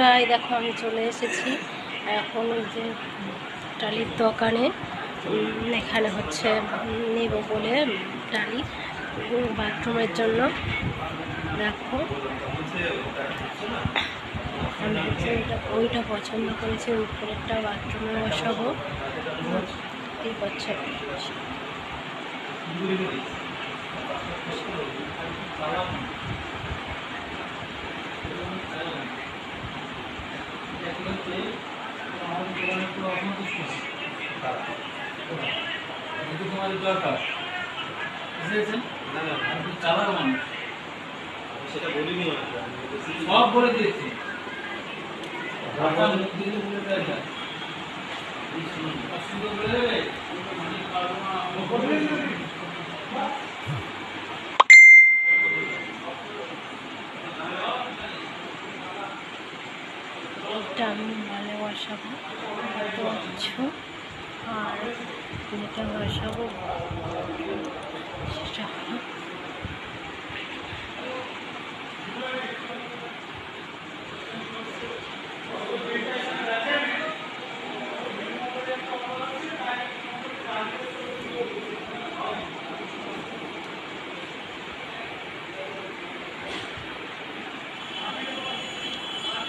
বন্ধুরা, এই দেখো আমি চলে এসেছি এখন ওই যে টালির দোকানে। এখানে হচ্ছে নেব বলে টালি বাথরুমের জন্য। দেখো আমি হচ্ছে ওইটা পছন্দ করেছি, উপরেরটা বাথরুমে বসাবো। ঠিক আছে, সেটা বলিনি, সব বলে দিয়েছি। এটা আমি মালে বসাবো আর যেটা বসাবো সেটা হলো